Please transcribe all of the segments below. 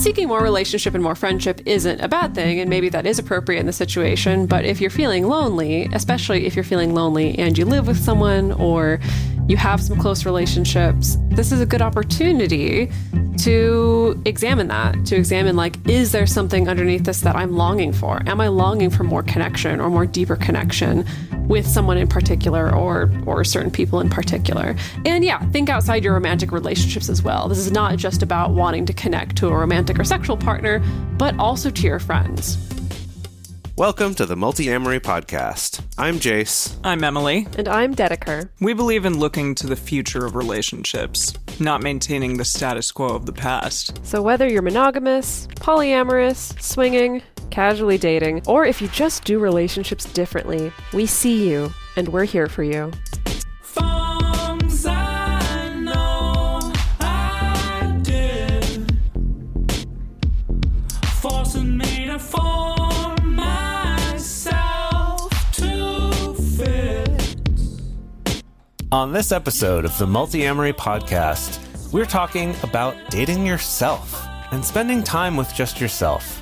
seeking more relationship and more friendship isn't a bad thing, and maybe that is appropriate in the situation. But if you're feeling lonely, especially if you're feeling lonely and you live with someone or you have some close relationships, this is a good opportunity to examine that, to examine, like, is there something underneath this that I'm longing for? Am I longing for more connection or more deeper connection with someone in particular, or certain people in particular? And yeah, think outside your romantic relationships as well. This is not just about wanting to connect to a romantic or sexual partner, but also to your friends. Welcome to the Multiamory podcast. I'm Jace. I'm Emily. And I'm Dedeker. We believe in looking to the future of relationships, not maintaining the status quo of the past. So whether you're monogamous, polyamorous, swinging, casually dating, or if you just do relationships differently, we see you, and we're here for you. Things I know I did, forcing me to form myself to fit. On this episode of the Multiamory podcast, we're talking about dating yourself and spending time with just yourself.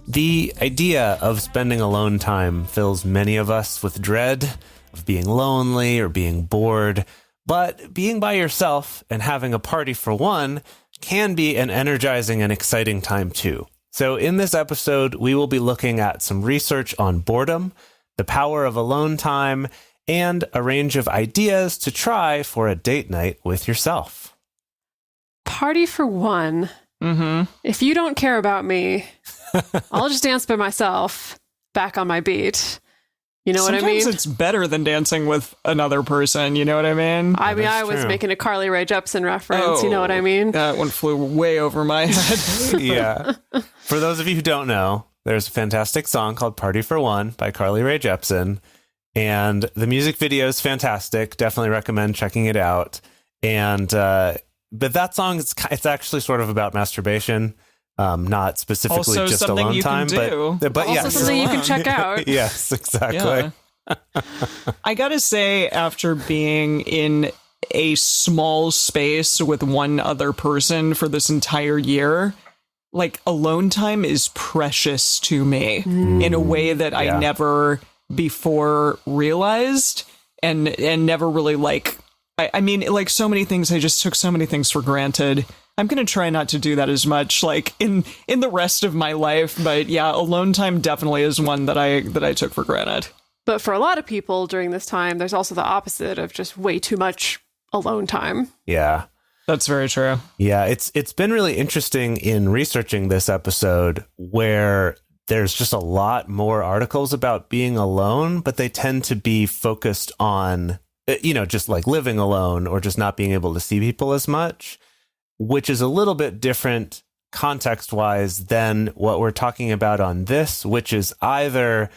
The idea of spending alone time fills many of us with dread of being lonely or being bored, but being by yourself and having a party for one can be an energizing and exciting time too. So in this episode, we will be looking at some research on boredom, the power of alone time, and a range of ideas to try for a date night with yourself. Party for one. Mm-hmm. If you don't care about me, I'll just dance by myself, back on my beat. You know what I mean? Sometimes it's better than dancing with another person, you know what I mean? I was making a Carly Rae Jepsen reference, you know what I mean? That one flew way over my head. Yeah. For those of you who don't know, there's a fantastic song called Party for One by Carly Rae Jepsen, and the music video is fantastic. Definitely recommend checking it out. And but that song, it's actually sort of about masturbation. Not specifically also just something alone you time, can do. but Also yes. something you can check out. Yes, exactly. Yeah. I gotta say, after being in a small space with one other person for this entire year, like, alone time is precious to me in a way that I never before realized, and never really, like, I mean, like, so many things, I just took so many things for granted. I'm going to try not to do that as much, like, in the rest of my life. But yeah, alone time definitely is one that I took for granted. But for a lot of people during this time, there's also the opposite of just way too much alone time. Yeah. That's very true. Yeah, it's been really interesting in researching this episode where there's just a lot more articles about being alone, but they tend to be focused on, just like living alone or just not being able to see people as much, which is a little bit different context-wise than what we're talking about on this, which is either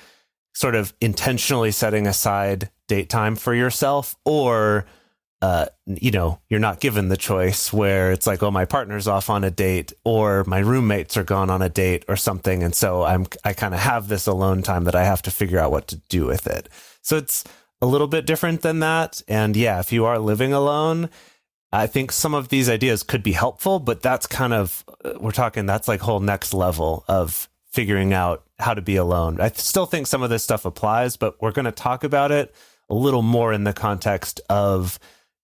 sort of intentionally setting aside date time for yourself, or, you're not given the choice where it's like, oh, my partner's off on a date, or my roommates are gone on a date or something. And so I kind of have this alone time that I have to figure out what to do with it. So it's a little bit different than that. And yeah, if you are living alone, I think some of these ideas could be helpful, but that's kind of, that's like whole next level of figuring out how to be alone. I still think some of this stuff applies, but we're going to talk about it a little more in the context of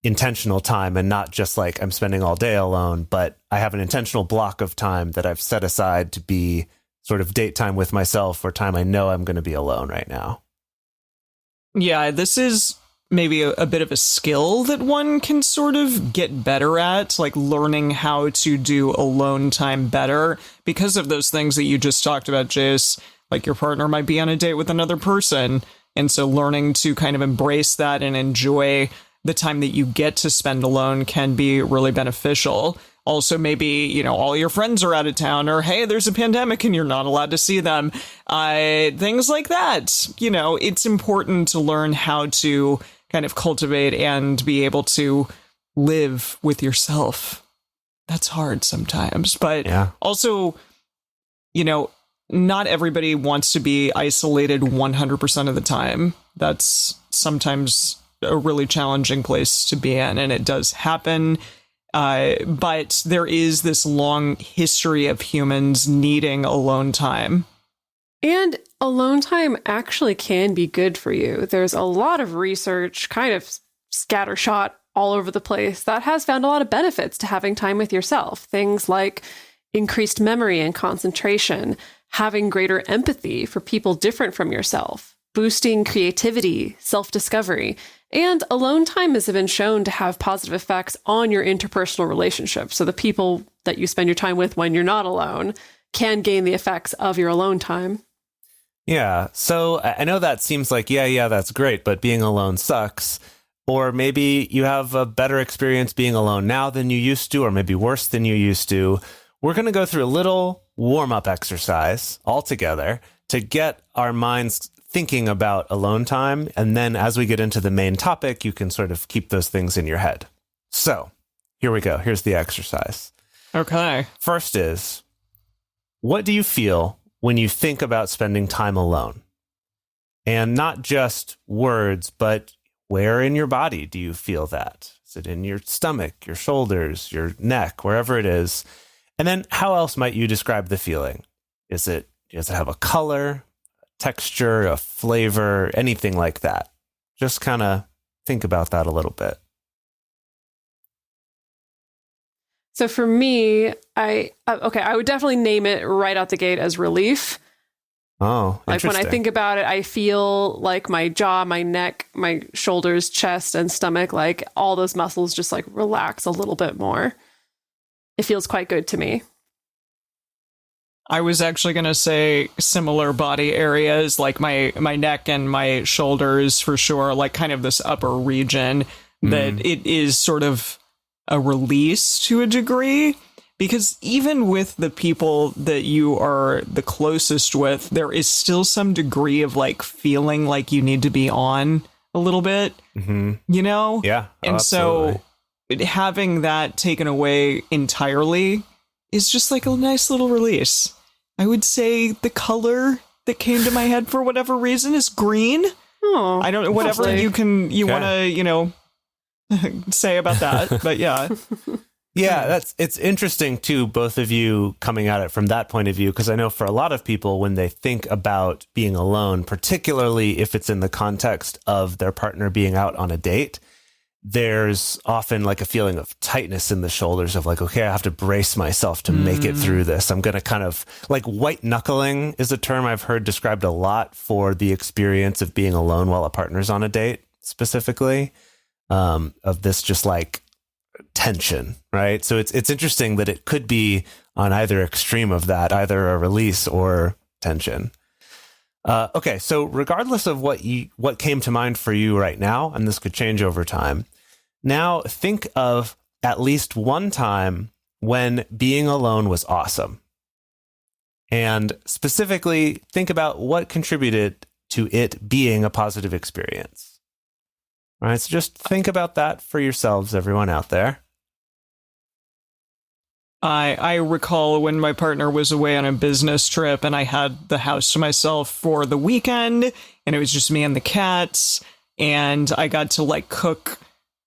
intentional time, and not just like I'm spending all day alone, but I have an intentional block of time that I've set aside to be sort of date time with myself, or time I know I'm going to be alone right now. Yeah, this is maybe a bit of a skill that one can sort of get better at, like learning how to do alone time better because of those things that you just talked about, Jace. Like, your partner might be on a date with another person, and so learning to kind of embrace that and enjoy the time that you get to spend alone can be really beneficial. Also, maybe, all your friends are out of town, or, hey, there's a pandemic and you're not allowed to see them. Things like that. It's important to learn how to kind of cultivate and be able to live with yourself. That's hard sometimes, but also, not everybody wants to be isolated 100% of the time. That's sometimes a really challenging place to be in, and it does happen. But there is this long history of humans needing alone time. And alone time actually can be good for you. There's a lot of research, kind of scattershot all over the place, that has found a lot of benefits to having time with yourself. Things like increased memory and concentration, having greater empathy for people different from yourself, boosting creativity, self-discovery, and alone time has been shown to have positive effects on your interpersonal relationships. So the people that you spend your time with when you're not alone can gain the effects of your alone time. Yeah. So I know that seems like, yeah, that's great, but being alone sucks. Or maybe you have a better experience being alone now than you used to, or maybe worse than you used to. We're going to go through a little warm-up exercise all together to get our minds thinking about alone time. And then as we get into the main topic, you can sort of keep those things in your head. So here we go. Here's the exercise. Okay. First is, what do you feel when you think about spending time alone? And not just words, but where in your body do you feel that? Is it in your stomach, your shoulders, your neck, wherever it is? And then how else might you describe the feeling? Does it have a color, texture, a flavor, anything like that? Just kind of think about that a little bit. So for me, I would definitely name it right out the gate as relief. Oh, like when I think about it, I feel like my jaw, my neck, my shoulders, chest, and stomach, like all those muscles just like relax a little bit more. It feels quite good to me. I was actually going to say similar body areas, like my neck and my shoulders for sure, like kind of this upper region, that it is sort of a release to a degree. Because even with the people that you are the closest with, there is still some degree of like feeling like you need to be on a little bit, you know? Yeah. And so having that taken away entirely is just like a nice little release. I would say the color that came to my head for whatever reason is green. Oh, I don't know, whatever lovely. you want to, say about that. But yeah. Yeah, it's interesting too, both of you coming at it from that point of view, because I know for a lot of people, when they think about being alone, particularly if it's in the context of their partner being out on a date, there's often like a feeling of tightness in the shoulders of like, okay, I have to brace myself to make it through this. I'm going to kind of like white knuckling is a term I've heard described a lot for the experience of being alone while a partner's on a date, specifically, of this just like tension, right? So it's interesting that it could be on either extreme of that, either a release or tension. Okay, so regardless of what came to mind for you right now, and this could change over time, now think of at least one time when being alone was awesome. And specifically, think about what contributed to it being a positive experience. All right, so just think about that for yourselves, everyone out there. I recall when my partner was away on a business trip and I had the house to myself for the weekend and it was just me and the cats, and I got to like cook,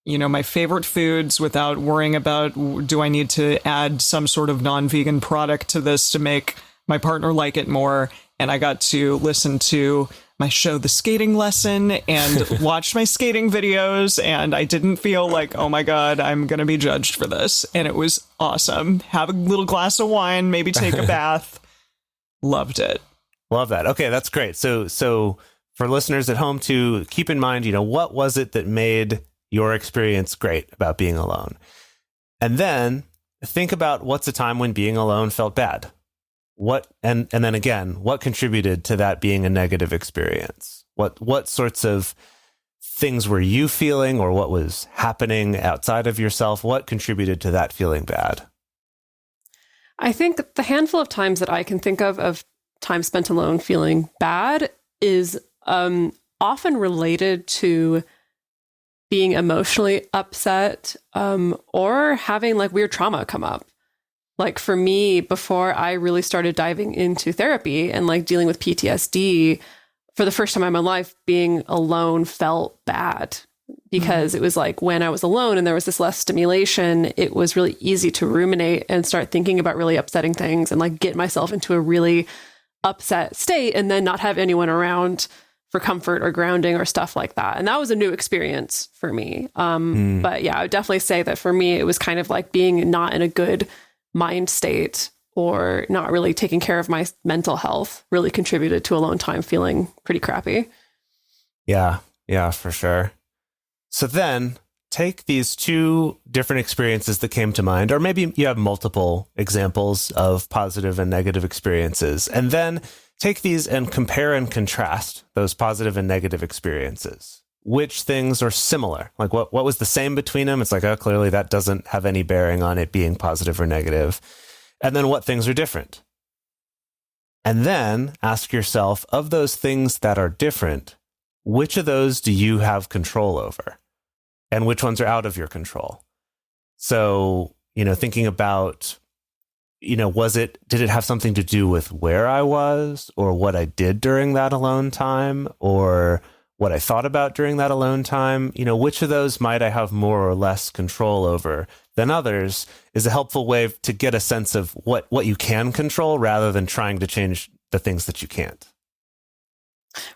my favorite foods without worrying about, do I need to add some sort of non-vegan product to this to make my partner like it more? And I got to listen to my show, The Skating Lesson, and watch my skating videos, and I didn't feel like, oh my God, I'm going to be judged for this. And it was awesome. Have a little glass of wine, maybe take a bath. Loved it. Love that. Okay, that's great. So for listeners at home to keep in mind, what was it that made your experience great about being alone? And then think about what's a time when being alone felt bad. And then again, what contributed to that being a negative experience? What sorts of things were you feeling, or what was happening outside of yourself? What contributed to that feeling bad? I think the handful of times that I can think of time spent alone feeling bad is often related to being emotionally upset or having like weird trauma come up. Like for me, before I really started diving into therapy and like dealing with PTSD, for the first time in my life, being alone felt bad. because it was like when I was alone and there was this less stimulation, it was really easy to ruminate and start thinking about really upsetting things and like get myself into a really upset state and then not have anyone around for comfort or grounding or stuff like that. And that was a new experience for me. But yeah, I would definitely say that for me, it was kind of like being not in a good mind state or not really taking care of my mental health really contributed to alone time feeling pretty crappy. Yeah, for sure. So then take these two different experiences that came to mind, or maybe you have multiple examples of positive and negative experiences, and then take these and compare and contrast those positive and negative experiences. Which things are similar? Like what was the same between them? It's like, oh, clearly that doesn't have any bearing on it being positive or negative. And then what things are different? And then ask yourself, of those things that are different, which of those do you have control over? And which ones are out of your control? So, thinking about, did it have something to do with where I was or what I did during that alone time or what I thought about during that alone time? Which of those might I have more or less control over than others is a helpful way to get a sense of what you can control rather than trying to change the things that you can't.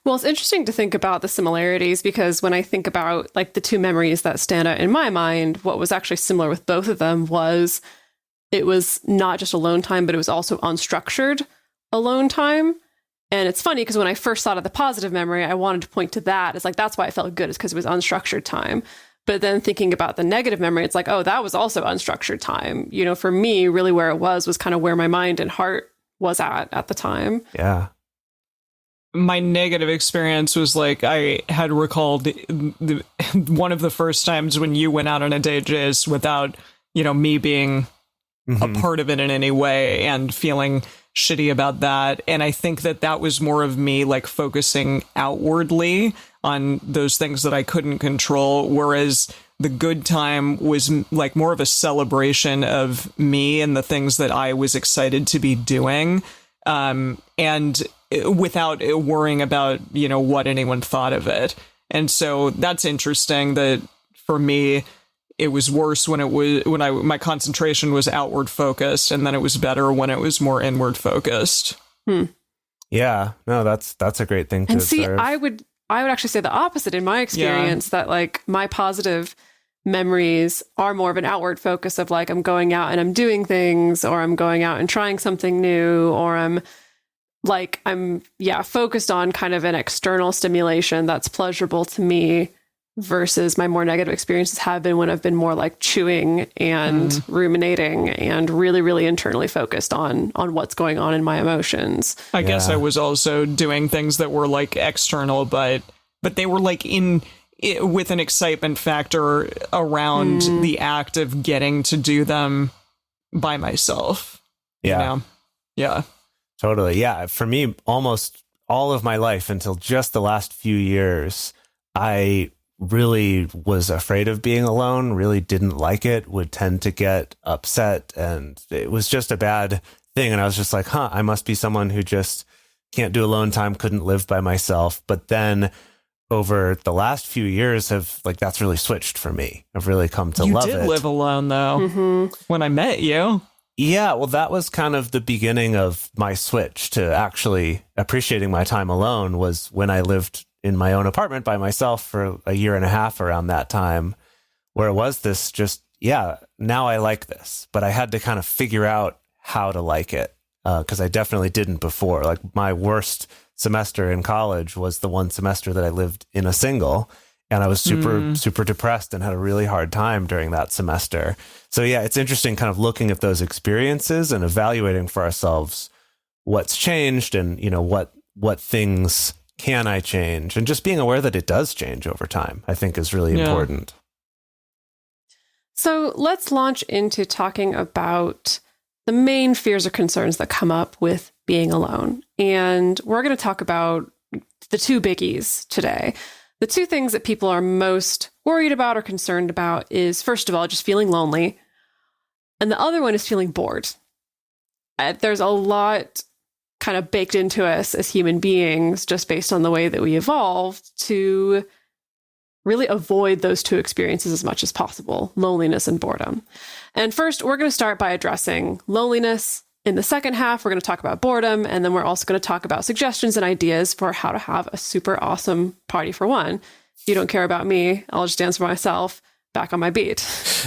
Well, it's interesting to think about the similarities because when I think about like the two memories that stand out in my mind, what was actually similar with both of them was it was not just alone time, but it was also unstructured alone time. And it's funny because when I first thought of the positive memory, I wanted to point to that. It's like, that's why I felt good, is because it was unstructured time. But then thinking about the negative memory, it's like, oh, that was also unstructured time. For me, really where it was kind of where my mind and heart was at the time. Yeah. My negative experience was like I had recalled one of the first times when you went out on a date, Jace, without, me being a part of it in any way and feeling shitty about that. And I think that was more of me like focusing outwardly on those things that I couldn't control, whereas the good time was like more of a celebration of me and the things that I was excited to be doing. And without worrying about, what anyone thought of it. And so that's interesting that for me, it was worse when my concentration was outward focused, and then it was better when it was more inward focused. Yeah, no, that's a great thing to and see, observe. I would actually say the opposite in my experience, that like my positive memories are more of an outward focus of like, I'm going out and I'm doing things, or I'm going out and trying something new, or I'm focused on kind of an external stimulation that's pleasurable to me, versus my more negative experiences have been when I've been more like chewing and ruminating and really, really internally focused on what's going on in my emotions. I guess I was also doing things that were like external, but they were like with an excitement factor around the act of getting to do them by myself. Yeah. Yeah. Totally. Yeah. For me, almost all of my life until just the last few years, I really was afraid of being alone, really didn't like it, would tend to get upset. And it was just a bad thing. And I was just like, I must be someone who just can't do alone time, couldn't live by myself. But then over the last few years that's really switched for me. I've really come to love it. You did live alone though, when I met you. Yeah, well, that was kind of the beginning of my switch to actually appreciating my time alone, was when I lived in my own apartment by myself for a year and a half around that time, where it was this just, now I like this, but I had to kind of figure out how to like it, because I definitely didn't before. Like my worst semester in college was the one semester that I lived in a single, and I was super depressed and had a really hard time during that semester. So yeah, it's interesting kind of looking at those experiences and evaluating for ourselves what's changed and, what things can I change, and just being aware that it does change over time, I think is really important. So let's launch into talking about the main fears or concerns that come up with being alone. And we're going to talk about the two biggies today. The two things that people are most worried about or concerned about is, first of all, just feeling lonely. And the other one is feeling bored. There's a lot kind of baked into us as human beings, just based on the way that we evolved, to really avoid those two experiences as much as possible, loneliness and boredom. And first, we're going to start by addressing loneliness. In the second half, we're going to talk about boredom, and then we're also going to talk about suggestions and ideas for how to have a super awesome party for one. If you don't care about me, I'll just dance for myself. Back on my beat.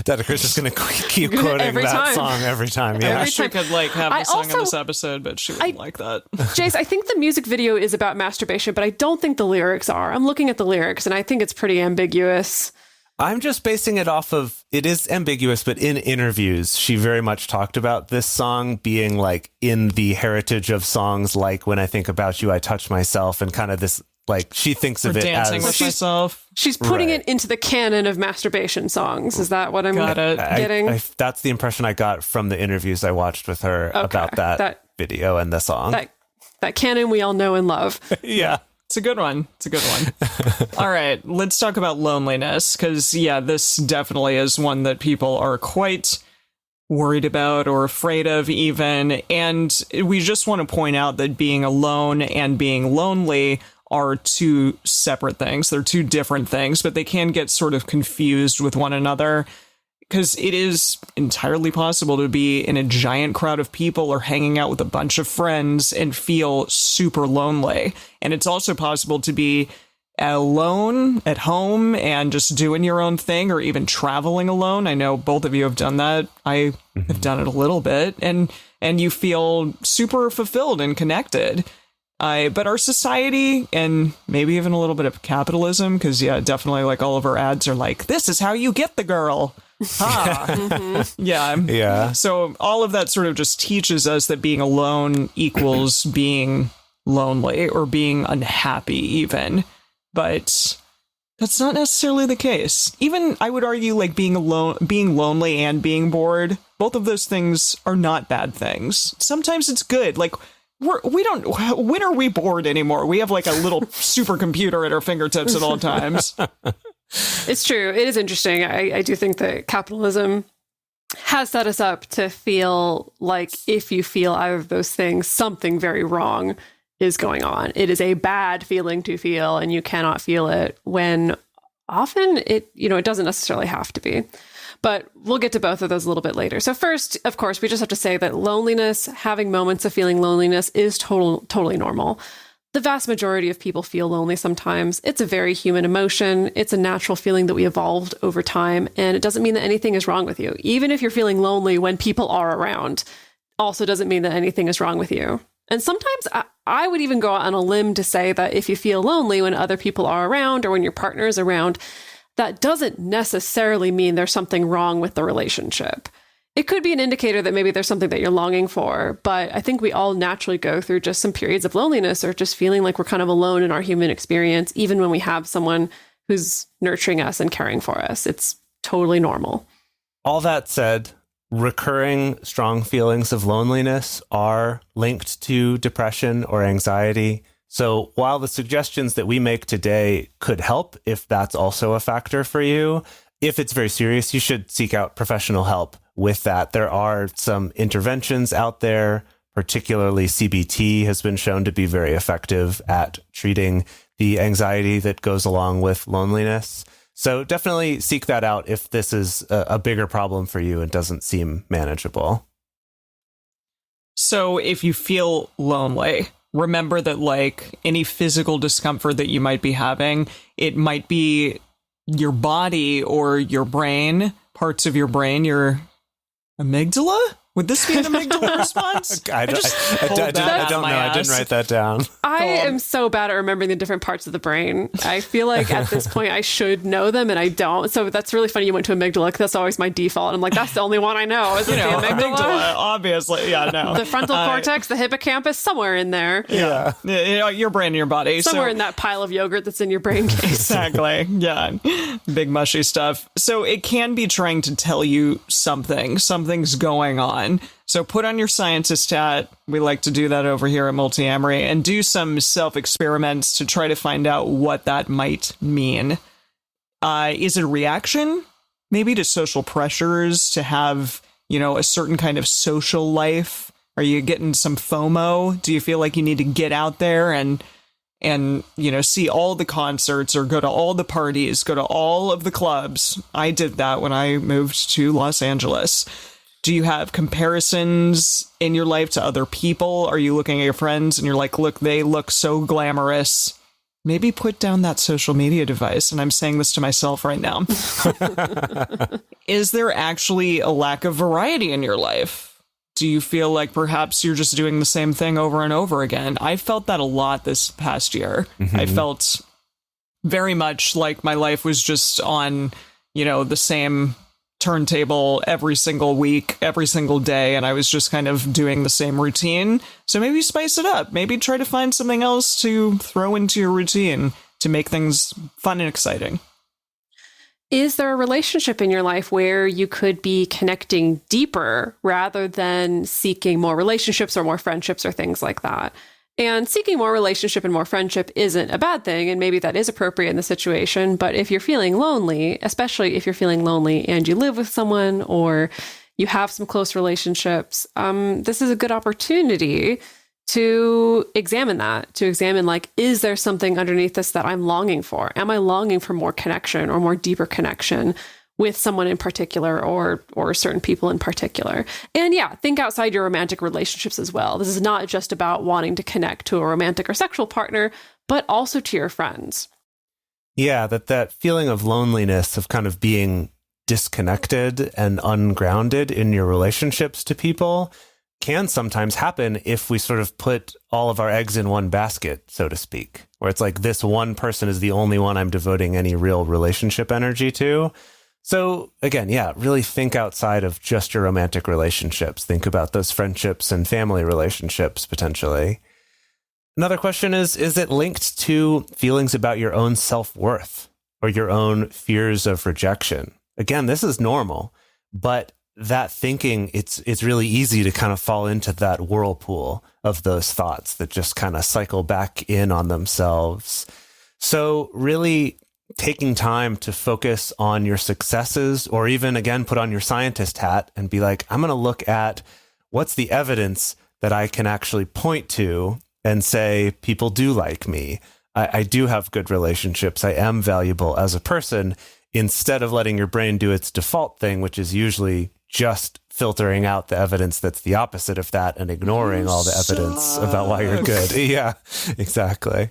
That Chris is going to keep quoting that song every time. Yeah. I wish we could have the song in this episode, but she wouldn't like that. Jace, I think the music video is about masturbation, but I don't think the lyrics are. I'm looking at the lyrics, and I think it's pretty ambiguous. I'm just basing it off of, it is ambiguous, but in interviews, she very much talked about this song being like in the heritage of songs like When I Think About You, I Touch Myself, and kind of this, like, she thinks of it dancing as... with myself. She's putting it into the canon of masturbation songs. Is that what I'm getting? That's the impression I got from the interviews I watched with her about that video and the song. That canon we all know and love. Yeah. It's a good one. All right, let's talk about loneliness, because, this definitely is one that people are quite worried about or afraid of even. And we just want to point out that being alone and being lonely are two separate things. They're two different things, but they can get sort of confused with one another, because it is entirely possible to be in a giant crowd of people or hanging out with a bunch of friends and feel super lonely. And it's also possible to be alone at home and just doing your own thing, or even traveling alone. I know both of you have done that. I have done it a little bit, and you feel super fulfilled and connected. But our society, and maybe even a little bit of capitalism, because definitely like all of our ads are like, this is how you get the girl. Yeah. So all of that sort of just teaches us that being alone equals being lonely or being unhappy even. But that's not necessarily the case. Even I would argue like being alone, being lonely and being bored, both of those things are not bad things. Sometimes it's good. Like when are we bored anymore? We have like a little supercomputer at our fingertips at all times. It's true. It is interesting. I do think that capitalism has set us up to feel like if you feel either of those things, something very wrong is going on. It is a bad feeling to feel, and you cannot feel it, when often it doesn't necessarily have to be. But we'll get to both of those a little bit later. So first, of course, we just have to say that loneliness, having moments of feeling loneliness, is totally normal. The vast majority of people feel lonely sometimes. It's a very human emotion. It's a natural feeling that we evolved over time, and it doesn't mean that anything is wrong with you. Even if you're feeling lonely when people are around, also doesn't mean that anything is wrong with you. And sometimes I would even go out on a limb to say that if you feel lonely when other people are around or when your partner is around, that doesn't necessarily mean there's something wrong with the relationship. It could be an indicator that maybe there's something that you're longing for, but I think we all naturally go through just some periods of loneliness or just feeling like we're kind of alone in our human experience, even when we have someone who's nurturing us and caring for us. It's totally normal. All that said, recurring strong feelings of loneliness are linked to depression or anxiety. So while the suggestions that we make today could help if that's also a factor for you, if it's very serious, you should seek out professional help with that. There are some interventions out there, particularly CBT has been shown to be very effective at treating the anxiety that goes along with loneliness. So definitely seek that out if this is a bigger problem for you and doesn't seem manageable. So if you feel lonely, remember that like any physical discomfort that you might be having, it might be your body or your brain, parts of your brain, your amygdala? Would this be an amygdala response? I don't know. I didn't write that down. I am so bad at remembering the different parts of the brain. I feel like at this point I should know them and I don't. So that's really funny you went to amygdala, because that's always my default. And I'm like, that's the only one I know. Is it the amygdala? Obviously. Yeah, no. The frontal cortex, the hippocampus, somewhere in there. Yeah. Your brain and your body. Somewhere in that pile of yogurt that's in your brain case. Exactly. Yeah. Big mushy stuff. So it can be trying to tell you something. Something's going on. So put on your scientist hat. We like to do that over here at Multiamory, and do some self-experiments to try to find out what that might mean. Is it a reaction? Maybe to social pressures to have, a certain kind of social life? Are you getting some FOMO? Do you feel like you need to get out there and and, see all the concerts or go to all the parties, go to all of the clubs. I did that when I moved to Los Angeles. Do you have comparisons in your life to other people? Are you looking at your friends and you're like, look, they look so glamorous. Maybe put down that social media device. And I'm saying this to myself right now. Is there actually a lack of variety in your life? Do you feel like perhaps you're just doing the same thing over and over again? I felt that a lot this past year. Mm-hmm. I felt very much like my life was just on, the same turntable every single week, every single day, and I was just kind of doing the same routine. So maybe spice it up. Maybe try to find something else to throw into your routine to make things fun and exciting. Is there a relationship in your life where you could be connecting deeper rather than seeking more relationships or more friendships or things like that? And seeking more relationship and more friendship isn't a bad thing, and maybe that is appropriate in the situation. But if you're feeling lonely, especially if you're feeling lonely and you live with someone or you have some close relationships, this is a good opportunity to examine that, like, is there something underneath this that I'm longing for? Am I longing for more connection or more deeper connection with someone in particular or certain people in particular? And yeah, think outside your romantic relationships as well. This is not just about wanting to connect to a romantic or sexual partner, but also to your friends. Yeah, that feeling of loneliness, of kind of being disconnected and ungrounded in your relationships to people, can sometimes happen if we sort of put all of our eggs in one basket, so to speak, where it's like this one person is the only one I'm devoting any real relationship energy to. So again, yeah, really think outside of just your romantic relationships. Think about those friendships and family relationships potentially. Another question is it linked to feelings about your own self-worth or your own fears of rejection? Again, this is normal, but that thinking, it's really easy to kind of fall into that whirlpool of those thoughts that just kind of cycle back in on themselves. So really taking time to focus on your successes, or even, again, put on your scientist hat and be like, I'm going to look at what's the evidence that I can actually point to and say, people do like me. I do have good relationships. I am valuable as a person, instead of letting your brain do its default thing, which is usually just filtering out the evidence that's the opposite of that and ignoring all the evidence about why you're good. Yeah, exactly.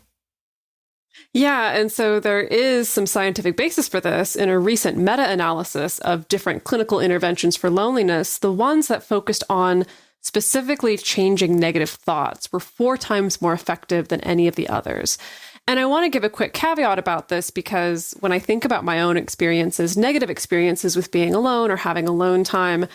Yeah, and so there is some scientific basis for this. In a recent meta-analysis of different clinical interventions for loneliness, the ones that focused on specifically changing negative thoughts were 4 times more effective than any of the others. And I want to give a quick caveat about this, because when I think about my own experiences, negative experiences with being alone or having alone time,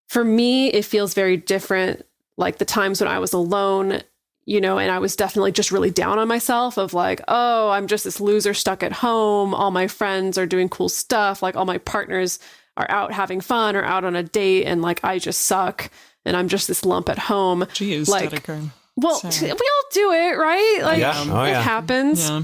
for me, it feels very different. Like the times when I was alone, and I was definitely just really down on myself, of like, oh, I'm just this loser stuck at home. All my friends are doing cool stuff. Like all my partners are out having fun or out on a date, and like I just suck and I'm just this lump at home. Geez, like, well, we all do it, right? Like it happens. Yeah.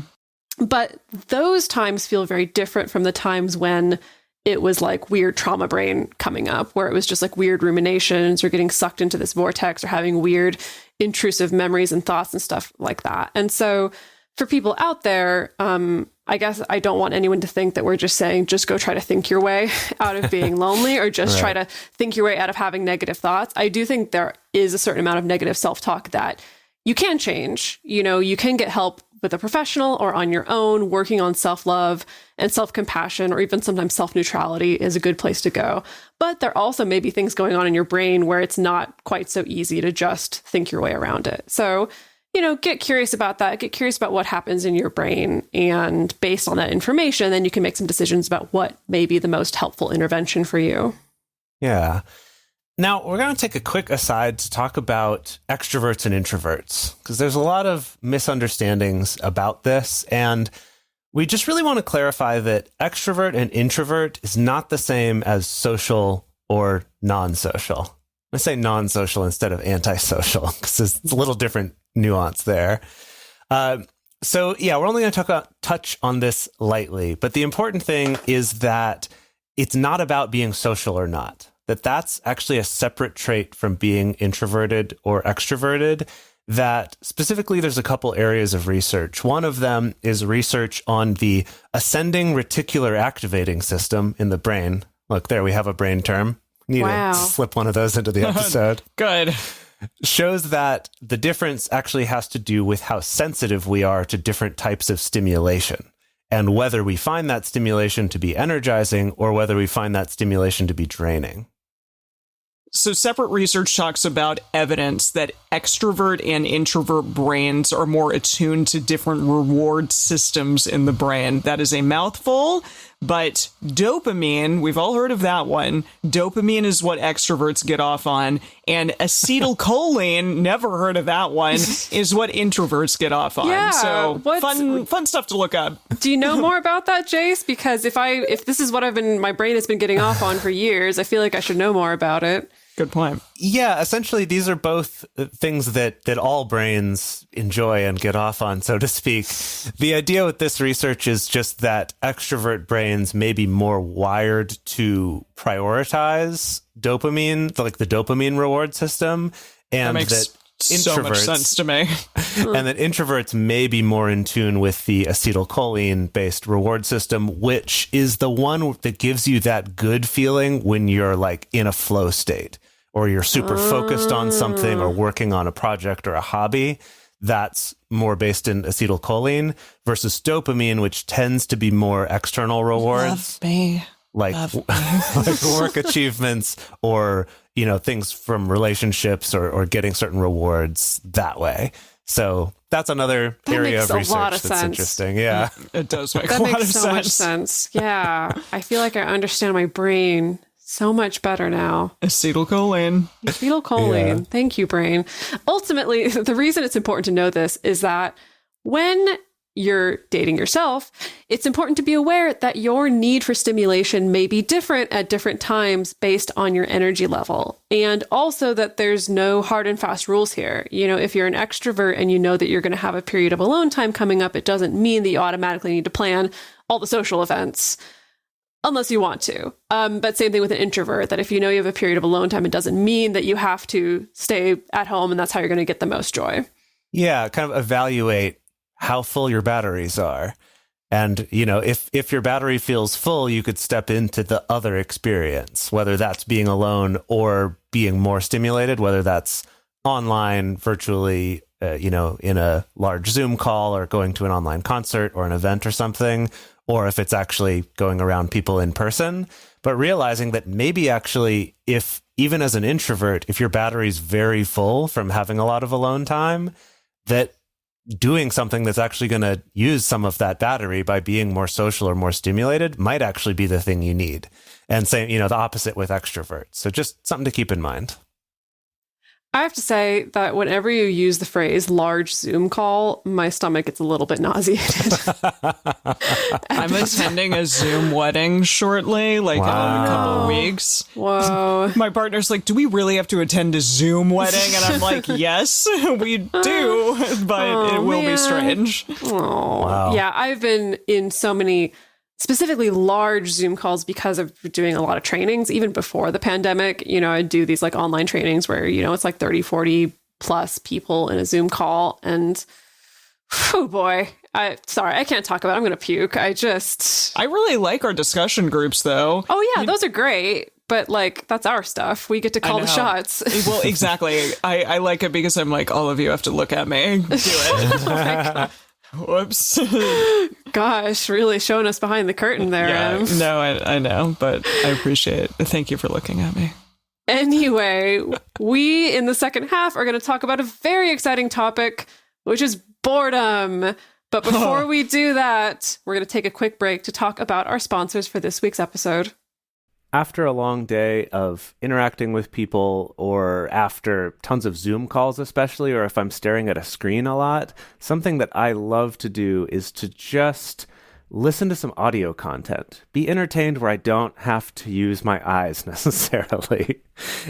But those times feel very different from the times when it was like weird trauma brain coming up, where it was just like weird ruminations or getting sucked into this vortex or having weird intrusive memories and thoughts and stuff like that. And so for people out there, I guess I don't want anyone to think that we're just saying, just go try to think your way out of being lonely, or just try to think your way out of having negative thoughts. I do think there is a certain amount of negative self-talk that you can change. You can get help with a professional or on your own. Working on self-love and self-compassion, or even sometimes self-neutrality, is a good place to go. But there also may be things going on in your brain where it's not quite so easy to just think your way around it. So, get curious about that. Get curious about what happens in your brain. And based on that information, then you can make some decisions about what may be the most helpful intervention for you. Yeah. Now, we're going to take a quick aside to talk about extroverts and introverts, because there's a lot of misunderstandings about this. And we just really want to clarify that extrovert and introvert is not the same as social or non-social. I say non-social instead of antisocial, because there's a little different nuance there. So yeah, we're only going to touch on this lightly, but the important thing is that it's not about being social or not. That's actually a separate trait from being introverted or extroverted. that specifically there's a couple areas of research. One of them is research on the ascending reticular activating system in the brain. Look, there we have a brain term. Need Wow. to slip one of those into the episode. Good. Shows that the difference actually has to do with how sensitive we are to different types of stimulation, and whether we find that stimulation to be energizing or whether we find that stimulation to be draining. So separate research talks about evidence that extrovert and introvert brains are more attuned to different reward systems in the brain. That is a mouthful, but dopamine, we've all heard of that one. Dopamine is what extroverts get off on, and acetylcholine, never heard of that one, is what introverts get off on. Yeah, So what's- fun stuff to look up. Do you know more about that, Jace? Because if this is what my brain has been getting off on for years, I feel like I should know more about it. Good point. Yeah, essentially, these are both things that all brains enjoy and get off on, so to speak. The idea with this research is just that extrovert brains may be more wired to prioritize dopamine, like the dopamine reward system, and That makes so much introverts sense to me. and that introverts may be more in tune with the acetylcholine-based reward system, which is the one that gives you that good feeling when you're like in a flow state, or you're super focused on something, or working on a project or a hobby. That's more based in acetylcholine versus dopamine, which tends to be more external rewards. Love me. Like, like work achievements, or things from relationships, or getting certain rewards that way. So that's another area makes of a research lot of that's sense. interesting. Yeah. It does make That a lot makes of so much sense. sense. Yeah. I feel like I understand my brain so much better now. Acetylcholine. Acetylcholine. Yeah. Thank you, brain. Ultimately, the reason it's important to know this is that when you're dating yourself, it's important to be aware that your need for stimulation may be different at different times based on your energy level. And also that there's no hard and fast rules here. If you're an extrovert and you know that you're going to have a period of alone time coming up, it doesn't mean that you automatically need to plan all the social events. Unless you want to. But same thing with an introvert, that if you know you have a period of alone time, it doesn't mean that you have to stay at home and that's how you're going to get the most joy. Yeah. Kind of evaluate how full your batteries are. And, if your battery feels full, you could step into the other experience, whether that's being alone or being more stimulated, whether that's online, virtually, in a large Zoom call, or going to an online concert or an event or something, or if it's actually going around people in person. But realizing that maybe actually, if even as an introvert, if your battery's very full from having a lot of alone time, that doing something that's actually going to use some of that battery by being more social or more stimulated might actually be the thing you need. And same, the opposite with extroverts. So just something to keep in mind. I have to say that whenever you use the phrase large Zoom call, my stomach gets a little bit nauseated. I'm attending a Zoom wedding shortly, like in a couple of weeks. Whoa. My partner's like, do we really have to attend a Zoom wedding? And I'm like, yes, we do, but it will be strange. Oh, Wow. yeah. I've been in so many specifically large Zoom calls because of doing a lot of trainings, even before the pandemic. I do these like online trainings where, it's like 30, 40 plus people in a Zoom call. And oh boy, I can't talk about it. I'm going to puke. I really like our discussion groups, though. Oh yeah, those are great. But like, that's our stuff. We get to call the shots. Well, exactly. I like it because I'm like, all of you have to look at me. Do it. Oh my God. Whoops. Gosh, really showing us behind the curtain there, Adam. No, I know, but I appreciate it. Thank you for looking at me. Anyway, we in the second half are going to talk about a very exciting topic, which is boredom. But before we do that, we're going to take a quick break to talk about our sponsors for this week's episode. After a long day of interacting with people, or after tons of Zoom calls especially, or if I'm staring at a screen a lot, something that I love to do is to just listen to some audio content, be entertained where I don't have to use my eyes necessarily.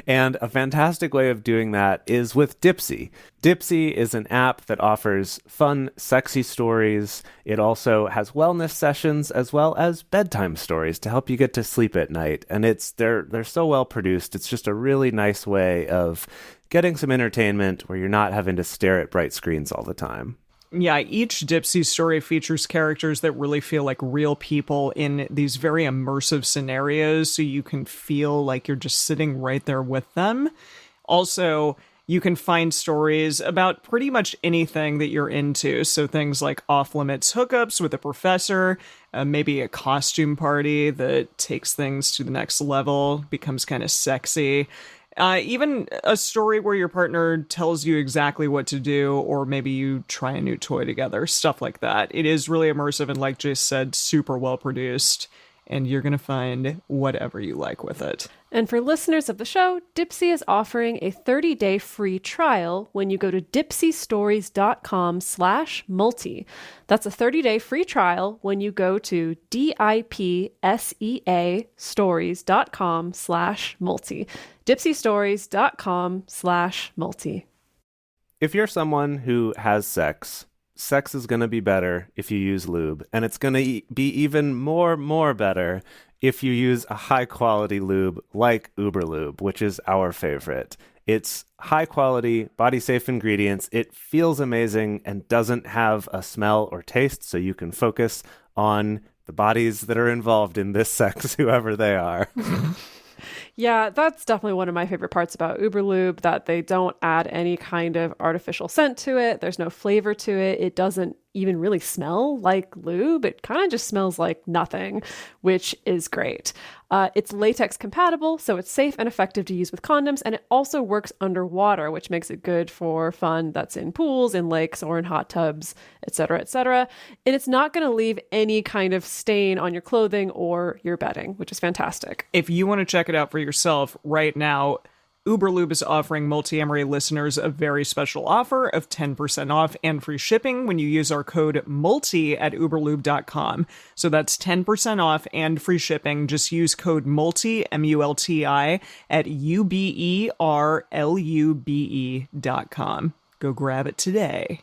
And a fantastic way of doing that is with Dipsy. Dipsy is an app that offers fun, sexy stories. It also has wellness sessions as well as bedtime stories to help you get to sleep at night. And they're so well produced. It's just a really nice way of getting some entertainment where you're not having to stare at bright screens all the time. Yeah, each Dipsy story features characters that really feel like real people in these very immersive scenarios, so you can feel like you're just sitting right there with them. Also, you can find stories about pretty much anything that you're into. So things like off-limits hookups with a professor, maybe a costume party that takes things to the next level, becomes kind of sexy. Even a story where your partner tells you exactly what to do, or maybe you try a new toy together, stuff like that. It is really immersive and, like Jace said, super well produced, and you're going to find whatever you like with it. And for listeners of the show, Dipsy is offering a 30-day free trial when you go to dipsystories.com/multi. That's a 30-day free trial when you go to DIPSEA stories.com/multi. dipsystories.com/multi. If you're someone who has sex is going to be better if you use lube, and it's going to be even more better if you use a high-quality lube like Uberlube, which is our favorite. It's high-quality, body-safe ingredients. It feels amazing and doesn't have a smell or taste, so you can focus on the bodies that are involved in this sex, whoever they are. Yeah, that's definitely one of my favorite parts about Uberlube, that they don't add any kind of artificial scent to it. There's no flavor to it. It doesn't even really smell like lube. It kind of just smells like nothing, which is great. It's latex compatible, so it's safe and effective to use with condoms, and it also works underwater, which makes it good for fun that's in pools, in lakes, or in hot tubs, etc., etc. And it's not going to leave any kind of stain on your clothing or your bedding, which is fantastic. If you want to check it out for yourself right now, Uberlube is offering Multiamory listeners a very special offer of 10% off and free shipping when you use our code MULTI at uberlube.com. So that's 10% off and free shipping. Just use code MULTI, MULTI, at uberlube.com. Go grab it today.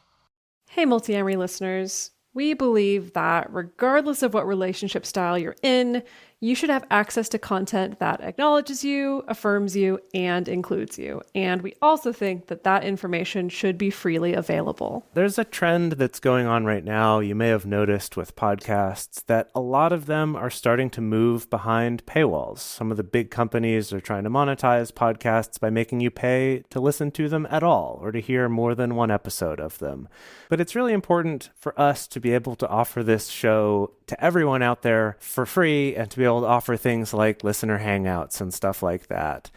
Hey, Multiamory listeners. We believe that regardless of what relationship style you're in, you should have access to content that acknowledges you, affirms you, and includes you. And we also think that that information should be freely available. There's a trend that's going on right now, you may have noticed with podcasts, that a lot of them are starting to move behind paywalls. Some of the big companies are trying to monetize podcasts by making you pay to listen to them at all, or to hear more than one episode of them. But it's really important for us to be able to offer this show to everyone out there for free, and to be able to offer things like listener hangouts and stuff like that.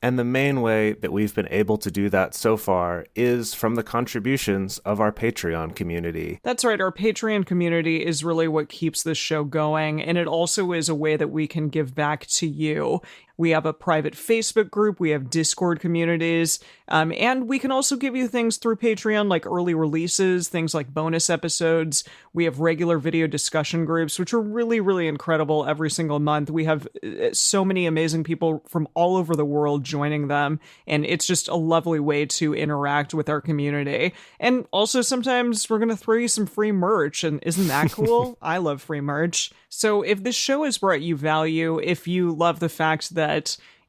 And the main way that we've been able to do that so far is from the contributions of our Patreon community. That's right. Our Patreon community is really what keeps this show going, and it also is a way that we can give back to you. We have a private Facebook group, we have Discord communities, and we can also give you things through Patreon like early releases, things like bonus episodes. We have regular video discussion groups, which are really, really incredible every single month. We have so many amazing people from all over the world joining them, and it's just a lovely way to interact with our community. And also sometimes we're going to throw you some free merch, and isn't that cool? I love free merch. So if this show has brought you value, if you love the fact that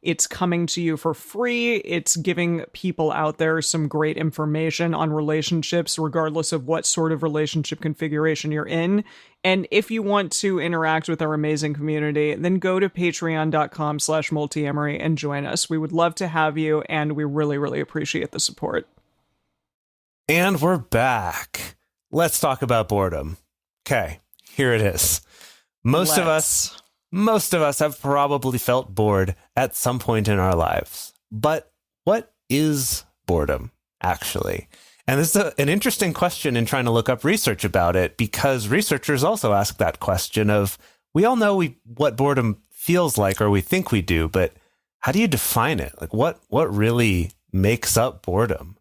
it's coming to you for free, it's giving people out there some great information on relationships, regardless of what sort of relationship configuration you're in. And if you want to interact with our amazing community, then go to patreon.com/multiamory and join us. We would love to have you, and we really, really appreciate the support. And we're back. Let's talk about boredom. Okay, here it is. Most of us have probably felt bored at some point in our lives. But what is boredom, actually? And this is an interesting question in trying to look up research about it, because researchers also ask that question of, we all know what boredom feels like, or we think we do, but how do you define it? Like, what really makes up boredom?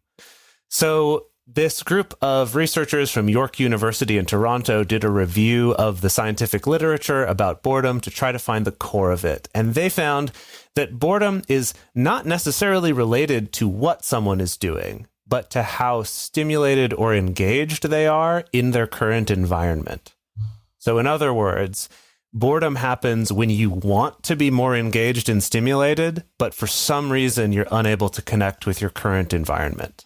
So this group of researchers from York University in Toronto did a review of the scientific literature about boredom to try to find the core of it. And they found that boredom is not necessarily related to what someone is doing, but to how stimulated or engaged they are in their current environment. So in other words, boredom happens when you want to be more engaged and stimulated, but for some reason you're unable to connect with your current environment.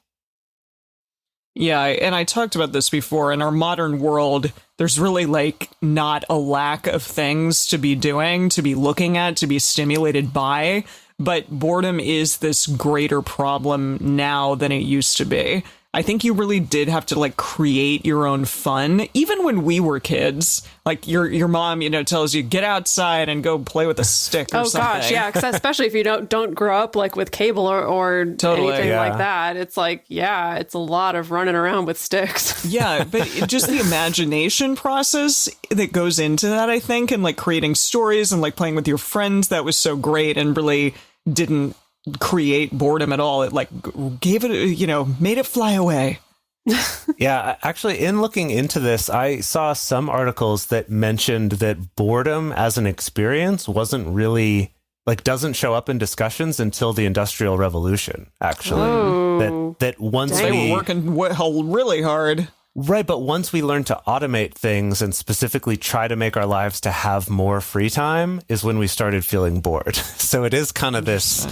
Yeah, and I talked about this before. In our modern world, there's really like not a lack of things to be doing, to be looking at, to be stimulated by, but boredom is this greater problem now than it used to be. I think you really did have to like create your own fun. Even when we were kids, like your mom, tells you get outside and go play with a stick or something. Oh gosh, yeah, because especially if you don't grow up like with cable or Totally, anything yeah. like that, it's like, yeah, it's a lot of running around with sticks. Yeah, but just the imagination process that goes into that, I think, and like creating stories and like playing with your friends, that was so great and really didn't create boredom at all. It like gave it, made it fly away. Yeah, actually, in looking into this, I saw some articles that mentioned that boredom as an experience wasn't really, like, doesn't show up in discussions until the Industrial Revolution, actually. Oh. That once They we... were working really hard. Right, but once we learn to automate things and specifically try to make our lives to have more free time is when we started feeling bored. So it is kind of this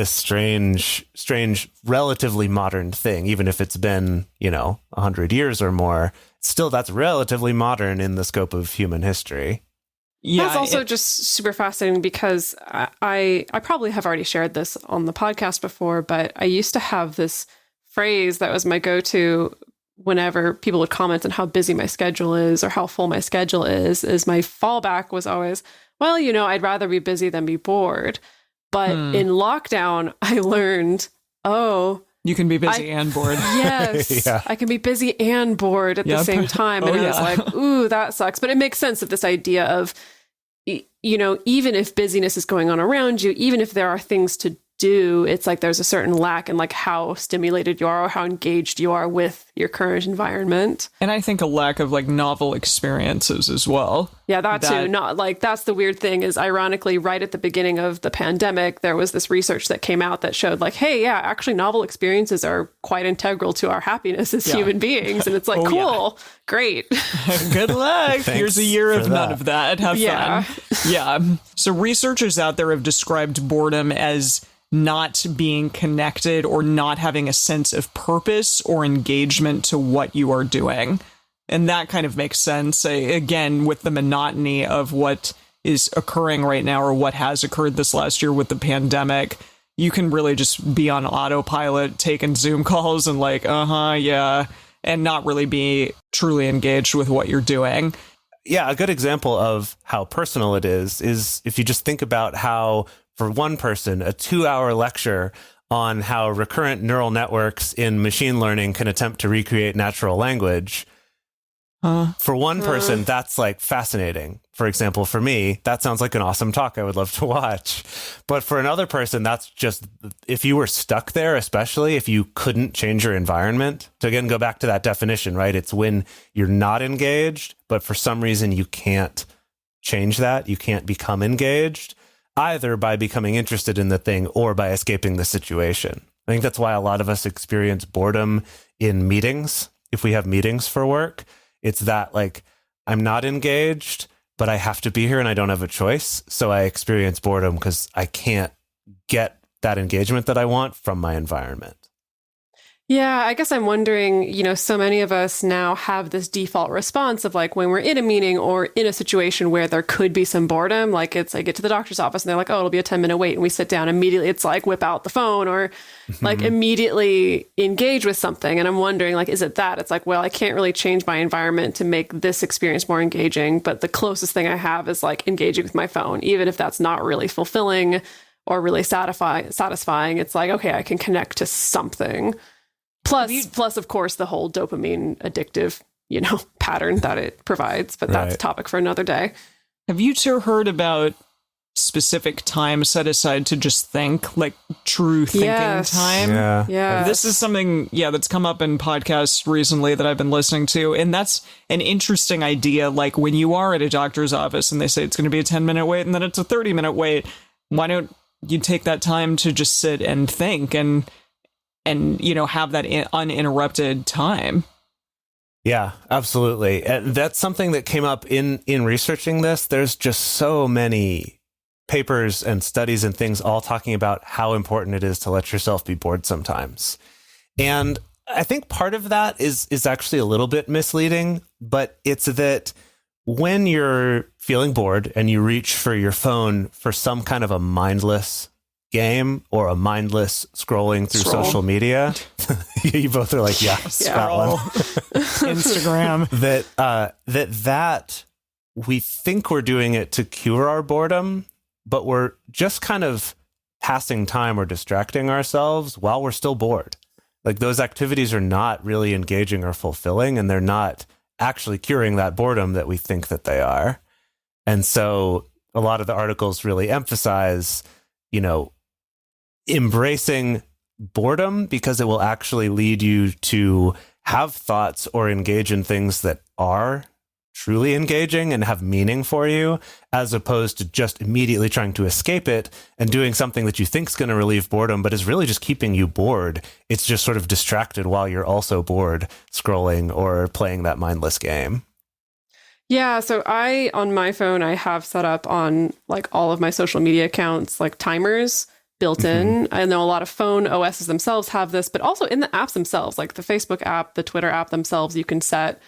strange, relatively modern thing, even if it's been, 100 years or more. Still, that's relatively modern in the scope of human history. Yeah, That's also just super fascinating because I probably have already shared this on the podcast before, but I used to have this phrase that was my go-to whenever people would comment on how busy my schedule is or how full my schedule is my fallback was always, well, I'd rather be busy than be bored. But in lockdown, I learned, you can be busy and bored. yes, Yeah. I can be busy and bored at the same time. And I was like, ooh, that sucks. But it makes sense of this idea of, even if busyness is going on around you, even if there are things to do, it's like there's a certain lack in like how stimulated you are or how engaged you are with your current environment. And I think a lack of like novel experiences as well. Yeah, that too. Not like that's the weird thing is ironically right at the beginning of the pandemic, there was this research that came out that showed like, hey, yeah, actually novel experiences are quite integral to our happiness as human beings. And it's like, cool, great. Good luck. Here's a year of for none that. of that. Have fun. Yeah. So researchers out there have described boredom as not being connected or not having a sense of purpose or engagement to what you are doing. And that kind of makes sense, again, with the monotony of what is occurring right now or what has occurred this last year with the pandemic. You can really just be on autopilot, taking Zoom calls and like, yeah, and not really be truly engaged with what you're doing. Yeah, a good example of how personal it is if you just think about how, for one person, a 2-hour lecture on how recurrent neural networks in machine learning can attempt to recreate natural language. For one person, that's like fascinating. For example, for me, that sounds like an awesome talk I would love to watch. But for another person, that's just, if you were stuck there, especially if you couldn't change your environment. To again, go back to that definition, right? It's when you're not engaged, but for some reason you can't change that. You can't become engaged, either by becoming interested in the thing or by escaping the situation. I think that's why a lot of us experience boredom in meetings. If we have meetings for work, it's that like, I'm not engaged, but I have to be here and I don't have a choice. So I experience boredom because I can't get that engagement that I want from my environment. Yeah, I guess I'm wondering, so many of us now have this default response of like when we're in a meeting or in a situation where there could be some boredom, like it's I get to the doctor's office and they're like, oh, it'll be a 10-minute wait. And we sit down immediately. It's like whip out the phone or like immediately engage with something. And I'm wondering, like, is it that? It's like, well, I can't really change my environment to make this experience more engaging. But the closest thing I have is like engaging with my phone, even if that's not really fulfilling or really satisfying. It's like, okay, I can connect to something. Plus, of course, the whole dopamine addictive, pattern that it provides. But that's a topic for another day. Have you two heard about specific time set aside to just think, like true thinking time? Yeah. This is something, that's come up in podcasts recently that I've been listening to. And that's an interesting idea. Like when you are at a doctor's office and they say it's going to be a 10-minute wait and then it's a 30-minute wait, why don't you take that time to just sit and think and have that uninterrupted time? Yeah, absolutely. And that's something that came up in researching this. There's just so many papers and studies and things all talking about how important it is to let yourself be bored sometimes. And I think part of that is actually a little bit misleading, but it's that when you're feeling bored and you reach for your phone for some kind of a mindless game or a mindless scrolling through social media, you both are like, yes, that one. Instagram. that we think we're doing it to cure our boredom, but we're just kind of passing time or distracting ourselves while we're still bored. Like those activities are not really engaging or fulfilling, and they're not actually curing that boredom that we think that they are. And so a lot of the articles really emphasize, embracing boredom because it will actually lead you to have thoughts or engage in things that are truly engaging and have meaning for you, as opposed to just immediately trying to escape it and doing something that you think is going to relieve boredom, but is really just keeping you bored. It's just sort of distracted while you're also bored scrolling or playing that mindless game. Yeah, so on my phone, I have set up on like all of my social media accounts, like timers built in. I know a lot of phone OSs themselves have this, but also in the apps themselves, like the Facebook app, the Twitter app themselves, you can set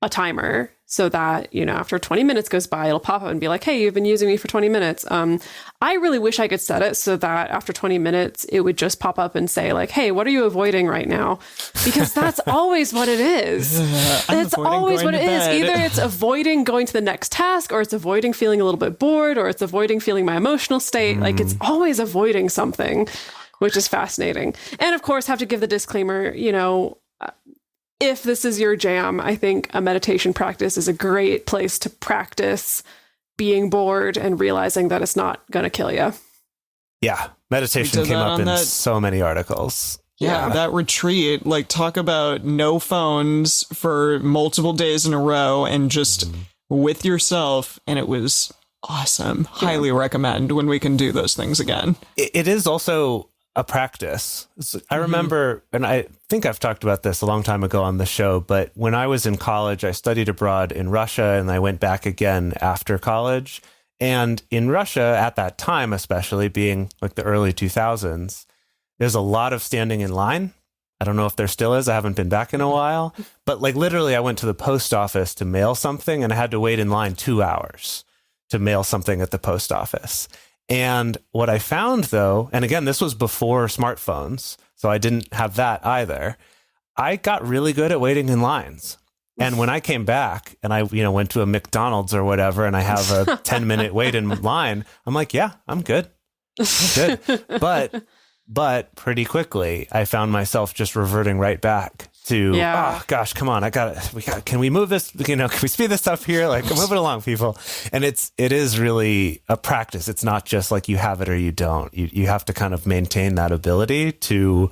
a timer so that, after 20 minutes goes by, it'll pop up and be like, hey, you've been using me for 20 minutes. I really wish I could set it so that after 20 minutes, it would just pop up and say like, hey, what are you avoiding right now? Because that's always what it is. It's always what it is. Either it's avoiding going to the next task, or it's avoiding feeling a little bit bored, or it's avoiding feeling my emotional state. Like it's always avoiding something, which is fascinating. And of course, have to give the disclaimer, if this is your jam, I think a meditation practice is a great place to practice being bored and realizing that it's not going to kill you. Yeah. Meditation came up in so many articles. Yeah, that retreat, like talk about no phones for multiple days in a row and just with yourself. And it was awesome. Yeah. Highly recommend when we can do those things again. It is also a practice. I remember, and I think I've talked about this a long time ago on the show, but when I was in college, I studied abroad in Russia, and I went back again after college. And in Russia, at that time, especially being like the early 2000s, there's a lot of standing in line. I don't know if there still is. I haven't been back in a while. But like literally, I went to the post office to mail something, and I had to wait in line 2 hours to mail something at the post office. And what I found, though, and again, this was before smartphones, so I didn't have that either. I got really good at waiting in lines. And when I came back and I, went to a McDonald's or whatever, and I have a 10-minute wait in line, I'm like, yeah, I'm good. I'm good. But pretty quickly, I found myself just reverting right back to, oh gosh, come on, can we move this, can we speed this up here? Like, move it along, people. And it is really a practice. It's not just like you have it or you don't. You have to kind of maintain that ability to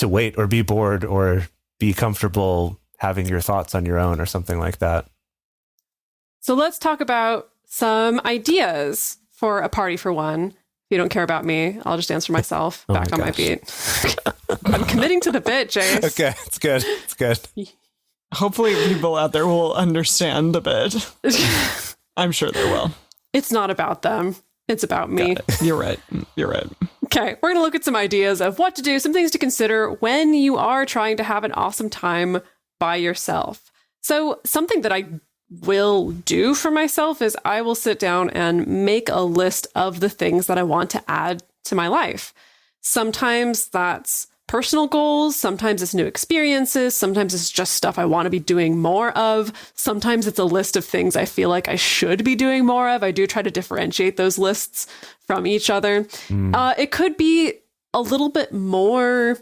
wait or be bored or be comfortable having your thoughts on your own or something like that. So let's talk about some ideas for a party for one. If you don't care about me, I'll just answer myself back on my beat. I'm committing to the bit, Jace. Okay, it's good. It's good. Hopefully people out there will understand the bit. I'm sure they will. It's not about them. It's about me. You're right. You're right. Okay, we're going to look at some ideas of what to do, some things to consider when you are trying to have an awesome time by yourself. So something that I will do for myself is I will sit down and make a list of the things that I want to add to my life. Sometimes that's personal goals. Sometimes it's new experiences. Sometimes it's just stuff I want to be doing more of. Sometimes it's a list of things I feel like I should be doing more of. I do try to differentiate those lists from each other. It could be a little bit more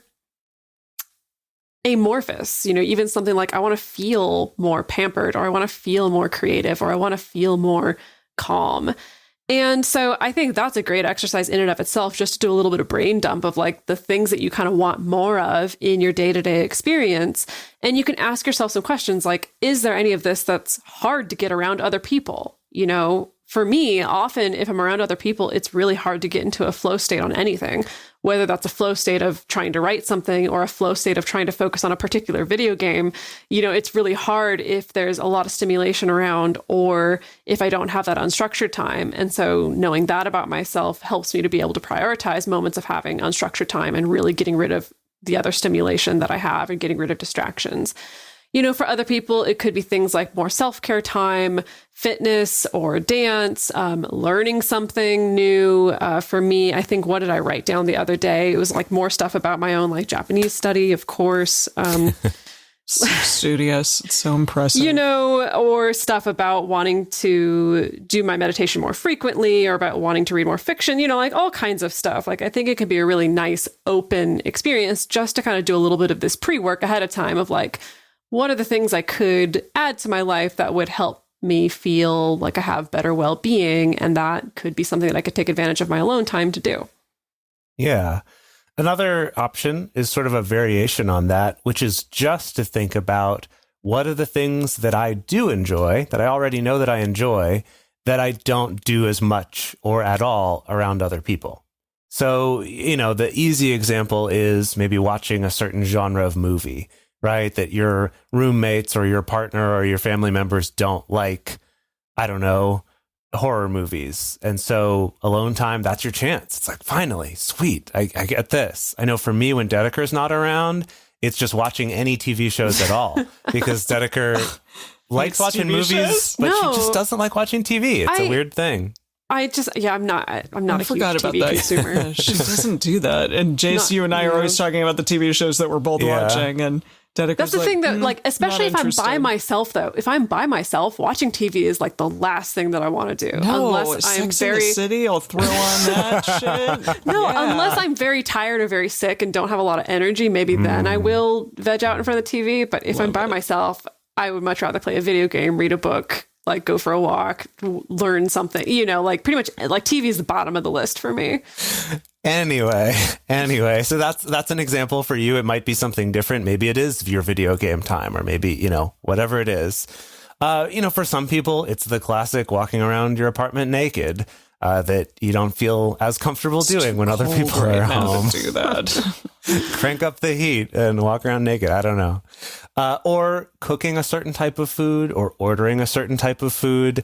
amorphous, even something like I want to feel more pampered, or I want to feel more creative, or I want to feel more calm. And so I think that's a great exercise in and of itself, just to do a little bit of brain dump of like the things that you kind of want more of in your day-to-day experience. And you can ask yourself some questions like, is there any of this that's hard to get around other people? for me, often if I'm around other people, it's really hard to get into a flow state on anything, whether that's a flow state of trying to write something or a flow state of trying to focus on a particular video game. It's really hard if there's a lot of stimulation around or if I don't have that unstructured time. And so knowing that about myself helps me to be able to prioritize moments of having unstructured time and really getting rid of the other stimulation that I have and getting rid of distractions. For other people, it could be things like more self-care time, fitness or dance, learning something new. For me, I think, what did I write down the other day? It was like more stuff about my own like Japanese study, of course. So studious. It's so impressive. Or stuff about wanting to do my meditation more frequently or about wanting to read more fiction, like all kinds of stuff. Like, I think it could be a really nice open experience just to kind of do a little bit of this pre-work ahead of time of like, what are the things I could add to my life that would help me feel like I have better well-being? And that could be something that I could take advantage of my alone time to do. Yeah. Another option is sort of a variation on that, which is just to think about what are the things that I do enjoy, that I already know that I enjoy, that I don't do as much or at all around other people. So, the easy example is maybe watching a certain genre of movie, right? That your roommates or your partner or your family members don't like, I don't know, horror movies. And so alone time, that's your chance. It's like, finally, sweet, I get this. I know for me, when Dedeker's not around, it's just watching any TV shows at all because Dedeker likes watching TV movies, shows? but No. she just doesn't like watching TV. It's a weird thing. I'm not a huge forgot about TV that. consumer. Yeah, she doesn't do that. And Jace, you and I are always talking about the TV shows that we're both watching. And Dedeker's That's the thing that, like, especially if I'm by interested. myself, though, if I'm by myself, watching TV is like the last thing that I want to do. No, unless I'm Sex in the City, I'll throw on that shit. No, Yeah. unless I'm very tired or very sick and don't have a lot of energy, maybe then I will veg out in front of the TV. But if I'm by myself, I would much rather play a video game, read a book, like go for a walk, learn something, like pretty much like TV is the bottom of the list for me. Anyway, so that's an example for you. It might be something different. Maybe it is your video game time, or maybe, whatever it is. For some people, it's the classic walking around your apartment naked that you don't feel as comfortable doing when other people are Right now home. to do that. Crank up the heat and walk around naked. I don't know. Or cooking a certain type of food or ordering a certain type of food.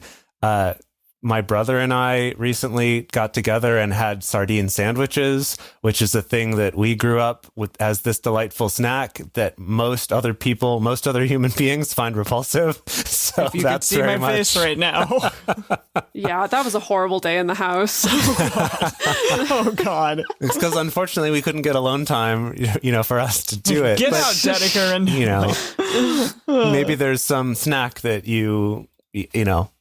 My brother and I recently got together and had sardine sandwiches, which is a thing that we grew up with as this delightful snack that most other human beings find repulsive. So If you that's could see very my much face right now. Yeah, that was a horrible day in the house. Oh, God. It's because unfortunately we couldn't get alone time, for us to do it. Get But, out, Dedeker. And maybe there's some snack that you